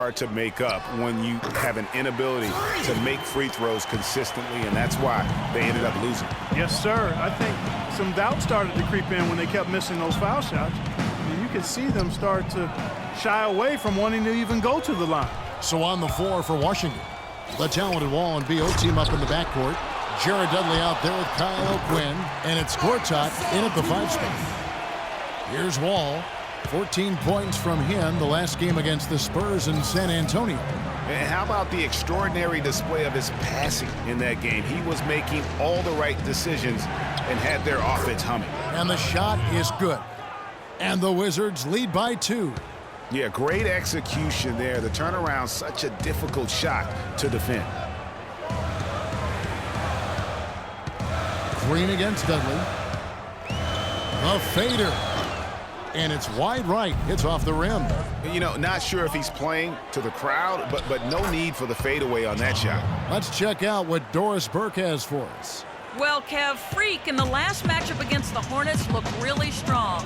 hard to make up when you have an inability to make free throws consistently, and that's why they ended up losing. Yes, sir. I think some doubt started to creep in when they kept missing those foul shots. And you could see them start to shy away from wanting to even go to the line. So on the floor for Washington, the talented Wall and Beal team up in the backcourt. Jared Dudley out there with Kyle O'Quinn, and it's Gortat in at the 5 spot. Here's Wall. 14 points from him the last game against the Spurs in San Antonio. And how about the extraordinary display of his passing in that game? He was making all the right decisions and had their offense humming. And the shot is good. And the Wizards lead by 2. Yeah, great execution there. The turnaround, such a difficult shot to defend. Green against Dudley. A fader. And it's wide right. It's off the rim. You know, not sure if he's playing to the crowd, but no need for the fadeaway on that shot. Let's check out what Doris Burke has for us. Well, Kev, Freak in the last matchup against the Hornets looked really strong.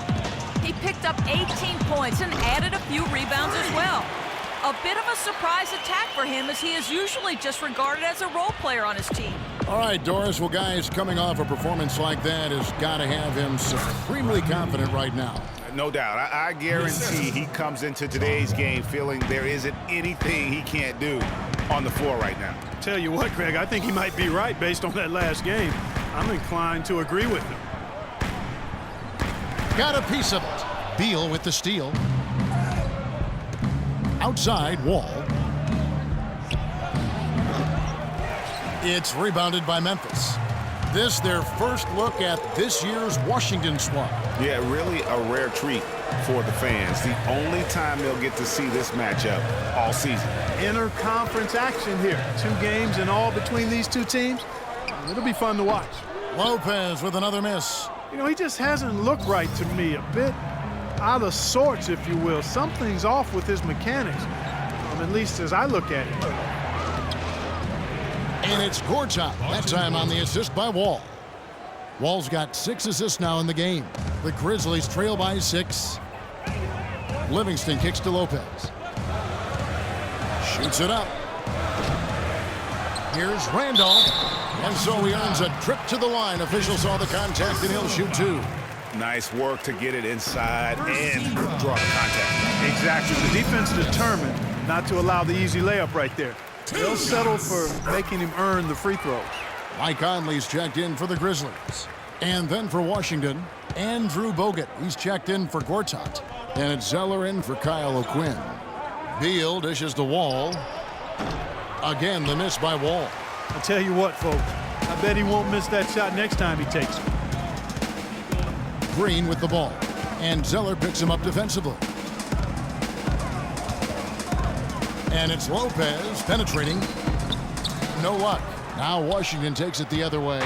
He picked up 18 points and added a few rebounds as well. A bit of a surprise attack for him, as he is usually just regarded as a role player on his team. All right, Doris. Well, guys, coming off a performance like that has got to have him supremely confident right now. No doubt. I guarantee he comes into today's game feeling there isn't anything he can't do on the floor right now. Tell you what, Greg, I think he might be right based on that last game. I'm inclined to agree with him. Got a piece of it. Beal with the steal. Outside, Wall. It's rebounded by Memphis. This their first look at this year's Washington squad. Yeah, really a rare treat for the fans. The only time they'll get to see this matchup all season. Interconference action here. 2 games in all between these two teams. It'll be fun to watch. Lopez with another miss. You know, he just hasn't looked right to me. A bit out of sorts, if you will. Something's off with his mechanics, at least as I look at it. And it's Gortat, that time on the assist by Wall. Wall's got 6 assists now in the game. The Grizzlies trail by 6. Livingston kicks to Lopez. Shoots it up. Here's Randolph. And so he earns a trip to the line. Official saw the contact, and he'll shoot 2. Nice work to get it inside and draw the contact. Exactly. The defense determined not to allow the easy layup right there. They'll settle for making him earn the free throws. Mike Conley's checked in for the Grizzlies. And then for Washington, Andrew Bogut. He's checked in for Gortat. And it's Zeller in for Kyle O'Quinn. Beal dishes to Wall. Again, the miss by Wall. I tell you what, folks, I bet he won't miss that shot next time he takes it. Green with the ball. And Zeller picks him up defensively. And it's Lopez penetrating. No luck. Now Washington takes it the other way.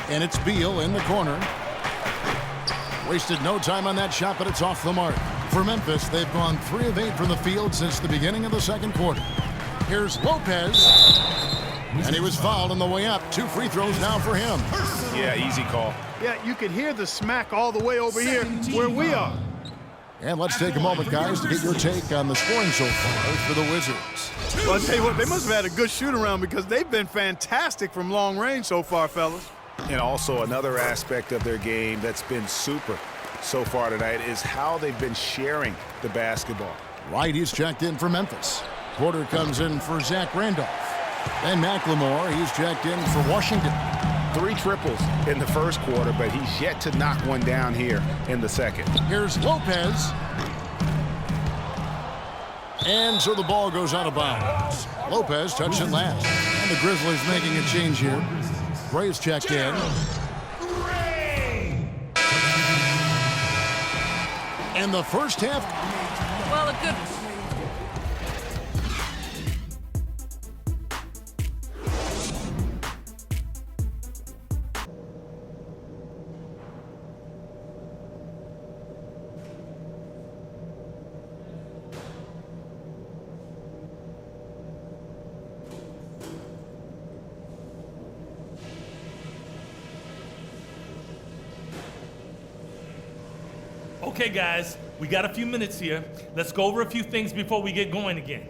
And it's Beal in the corner. Wasted no time on that shot, but it's off the mark. For Memphis, they've gone 3 of 8 from the field since the beginning of the second quarter. Here's Lopez. And he was fouled on the way up. 2 free throws now for him. Yeah, easy call. Yeah, you could hear the smack all the way over here where we are. And let's take a moment, guys, to get your take on the scoring so far for the Wizards. Well, I'll tell you what, they must have had a good shoot-around because they've been fantastic from long range so far, fellas. And also another aspect of their game that's been super so far tonight is how they've been sharing the basketball. Right, he's checked in for Memphis. Porter comes in for Zach Randolph. And McLemore, he's checked in for Washington. 3 triples in the first quarter, but he's yet to knock one down here in the second. Here's Lopez. And so the ball goes out of bounds. Lopez touched it last. And the Grizzlies making a change here. Gray's checked in. And the first half. Well, a good... Okay, guys, We got a few minutes here. Let's go over a few things before we get going again.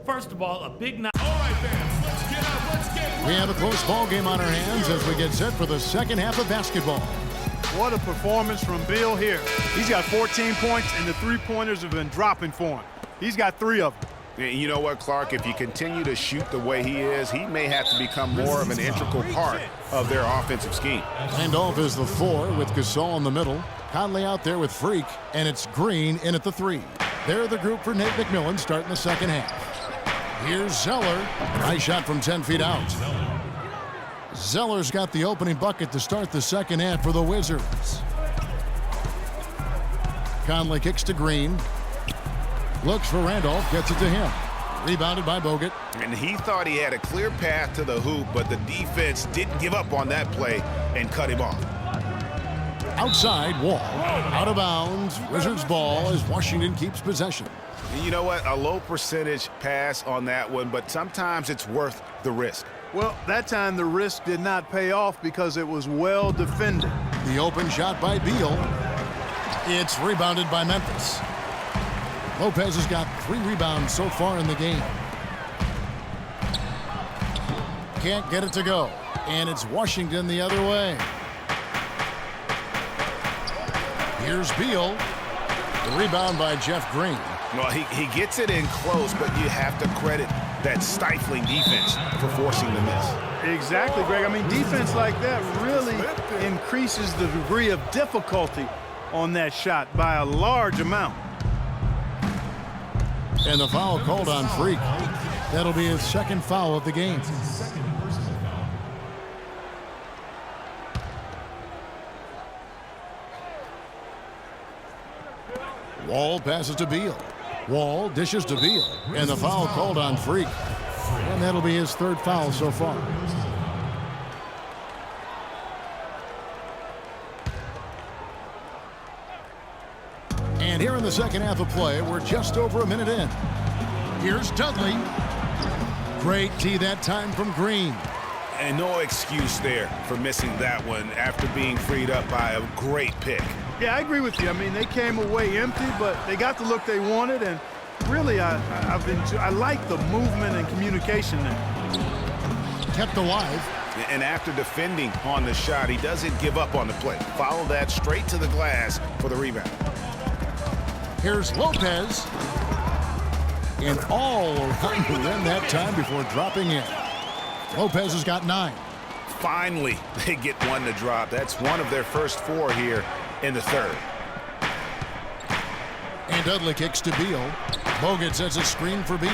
First of all, a big night. All right, fans, let's get up. Let's get We have a close ball game on our hands as we get set for the second half of basketball. What a performance from Beal here. He's got 14 points, and the three-pointers have been dropping for him. He's got 3 of them. And you know what, Clark? If you continue to shoot the way he is, he may have to become more of an integral part of their offensive scheme. Handoff is the 4 with Gasol in the middle. Conley out there with Freak, and it's Green in at the 3. They're the group for Nate McMillan starting the second half. Here's Zeller. Nice shot from 10 feet out. Zeller's got the opening bucket to start the second half for the Wizards. Conley kicks to Green. Looks for Randolph, gets it to him. Rebounded by Bogut. And he thought he had a clear path to the hoop, but the defense didn't give up on that play and cut him off. Outside, Wall. Out of bounds. Wizards ball as Washington keeps possession. And you know what? A low percentage pass on that one, but sometimes it's worth the risk. Well, that time the risk did not pay off because it was well defended. The open shot by Beal. It's rebounded by Memphis. Lopez has got 3 rebounds so far in the game. Can't get it to go. And it's Washington the other way. Here's Beal. The rebound by Jeff Green. Well, he gets it in close, but you have to credit that stifling defense for forcing the miss. Exactly, Greg. I mean, defense like that really increases the degree of difficulty on that shot by a large amount. And the foul called on Freak. That'll be his second foul of the game. Wall passes to Beal. Wall dishes to Beal. And the foul called on Freak. And that'll be his 3rd foul so far. And here in the second half of play, we're just over a minute in. Here's Dudley. Great tee that time from Green. And no excuse there for missing that one after being freed up by a great pick. Yeah, I agree with you. I mean, they came away empty, but they got the look they wanted, and really, I like the movement and communication there. Kept alive. And after defending on the shot, he doesn't give up on the play. Follow that straight to the glass for the rebound. Here's Lopez. And all around the rim that time before dropping in. Lopez has got 9. Finally, they get one to drop. That's one of their first 4 here in the 3rd. And Dudley kicks to Beal. Bogut sets a screen for Beal.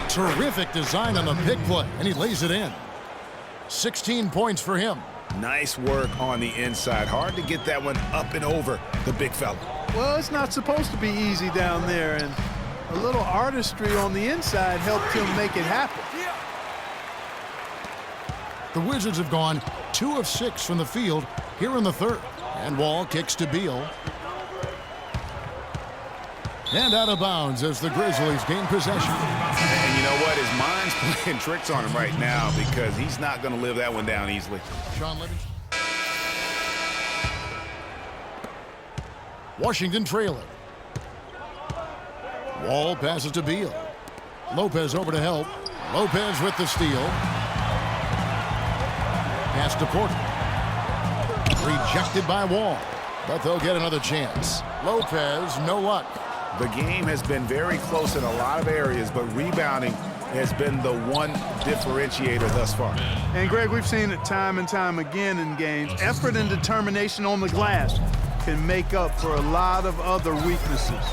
Terrific design on the pick play, and he lays it in. 16 points for him. Nice work on the inside. Hard to get that one up and over the big fella. Well, it's not supposed to be easy down there, and a little artistry on the inside helped him make it happen. The Wizards have gone 2 of 6 from the field here in the 3rd. And Wall kicks to Beal. And out of bounds as the Grizzlies gain possession. And you know what? His mind's playing tricks on him right now because he's not going to live that one down easily. Sean Livingston. Washington trailing. Wall passes to Beal. Lopez over to help. Lopez with the steal. Pass to Porter. Rejected by Wall. But they'll get another chance. Lopez, no luck. The game has been very close in a lot of areas, but rebounding has been the one differentiator thus far. And, Greg, we've seen it time and time again in games. Effort and determination on the glass can make up for a lot of other weaknesses.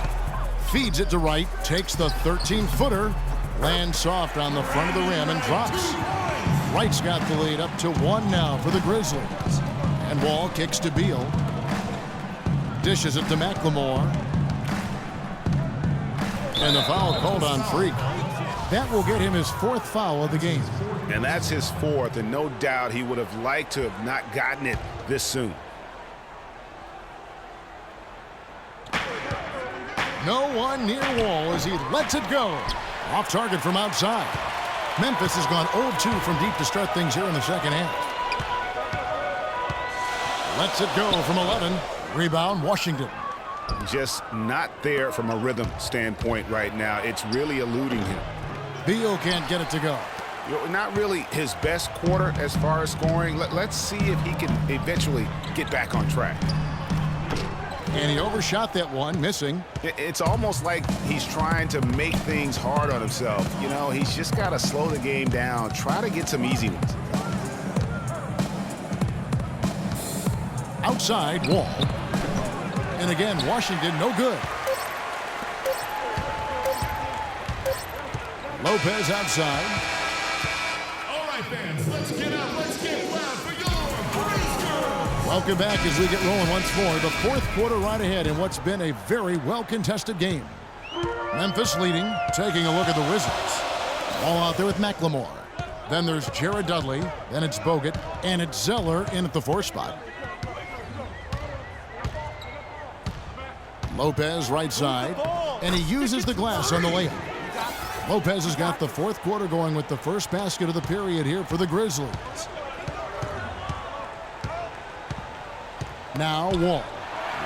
Feeds it to Wright. Takes the 13-footer. Lands soft on the front of the rim and drops. Wright's got the lead up to 1 now for the Grizzlies. And Wall kicks to Beal. Dishes it to McLemore. And the foul called on Freak. That will get him his 4th foul of the game. And that's his 4th, and no doubt he would have liked to have not gotten it this soon. No one near Wall as he lets it go. Off target from outside. Memphis has gone 0-2 from deep to start things here in the second half. Lets it go from 11. Rebound, Washington. Just not there from a rhythm standpoint right now. It's really eluding him. Beal can't get it to go. You know, not really his best quarter as far as scoring. Let's see if he can eventually get back on track. And he overshot that one, missing. It's almost like he's trying to make things hard on himself. You know, he's just got to slow the game down, try to get some easy ones. Outside, Wall. And again, Washington, no good. Lopez outside. All right, fans, let's get up. Let's get loud for your Grease Girl. Welcome back as we get rolling once more. The fourth quarter right ahead in what's been a very well-contested game. Memphis leading, taking a look at the Wizards. All out there with McLemore. Then there's Jared Dudley. Then it's Bogut. And it's Zeller in at the 4 spot. Lopez right side. And he uses the glass on the layup. Lopez has got the fourth quarter going with the first basket of the period here for the Grizzlies. Now Wall.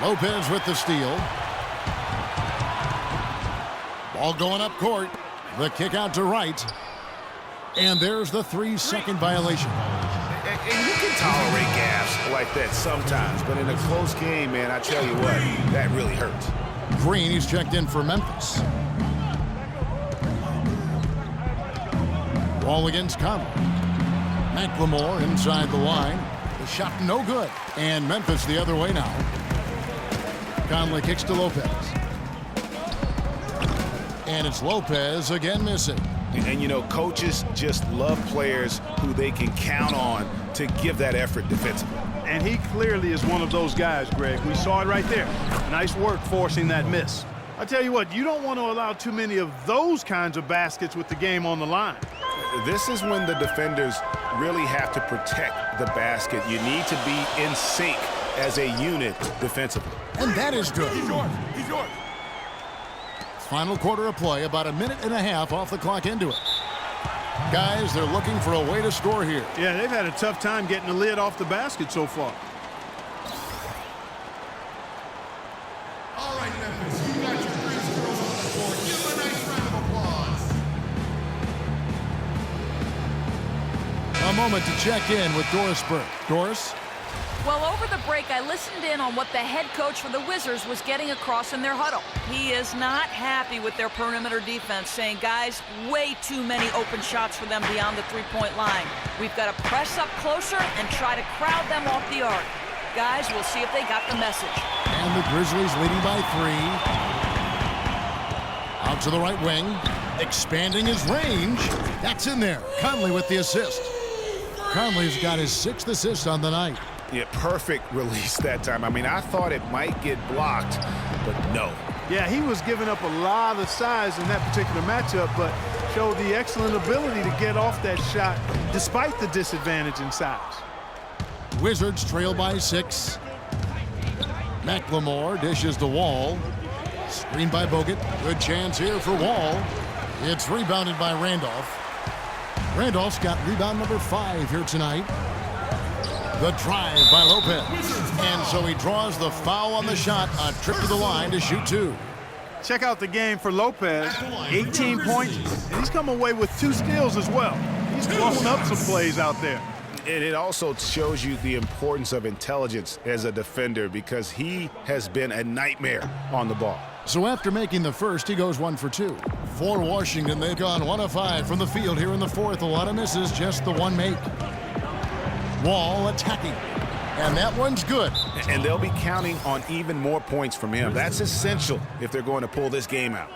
Lopez with the steal. Ball going up court. The kick out to right. And there's the 3-second violation. And you can tolerate gaffes like that sometimes, but in a close game, man, I tell you what, that really hurts. Green, he's checked in for Memphis. Wall against Conley. McLemore inside the line. The shot no good. And Memphis the other way now. Conley kicks to Lopez. And it's Lopez again missing. And, you know, coaches just love players who they can count on to give that effort defensively. And he clearly is one of those guys, Greg. We saw it right there. Nice work forcing that miss. I tell you what, you don't want to allow too many of those kinds of baskets with the game on the line. This is when the defenders really have to protect the basket. You need to be in sync as a unit defensively. And that is good. He's yours. He's yours. Final quarter of play, about a minute and a half off the clock into it. Guys, they're looking for a way to score here. Yeah, they've had a tough time getting the lid off the basket so far. All right, Memphis, you got your Grease Girls on the floor. Give them a nice round of applause. A moment to check in with Doris Burke. Doris? Well, over the break, I listened in on what the head coach for the Wizards was getting across in their huddle. He is not happy with their perimeter defense, saying, guys, way too many open shots for them beyond the three-point line. We've got to press up closer and try to crowd them off the arc. Guys, we'll see if they got the message. And the Grizzlies leading by 3. Out to the right wing. Expanding his range. That's in there. Conley with the assist. Conley's got his 6th assist on the night. Yeah, perfect release that time. I mean, I thought it might get blocked, but no. Yeah, he was giving up a lot of size in that particular matchup, but showed the excellent ability to get off that shot despite the disadvantage in size. Wizards trail by 6. McLemore dishes the Wall. Screen by Bogut. Good chance here for Wall. It's rebounded by Randolph. Randolph's got rebound number 5 here tonight. The drive by Lopez. And so he draws the foul on the shot. A trip to the line to shoot 2. Check out the game for Lopez. 18 points, and he's come away with 2 steals as well. He's blown up some plays out there. And it also shows you the importance of intelligence as a defender because he has been a nightmare on the ball. So after making the first, he goes 1 for 2. For Washington, they've gone 1 of 5 from the field here in the fourth. A lot of misses, just the 1 make. Wall attacking. And that one's good. And they'll be counting on even more points from him. That's essential if they're going to pull this game out.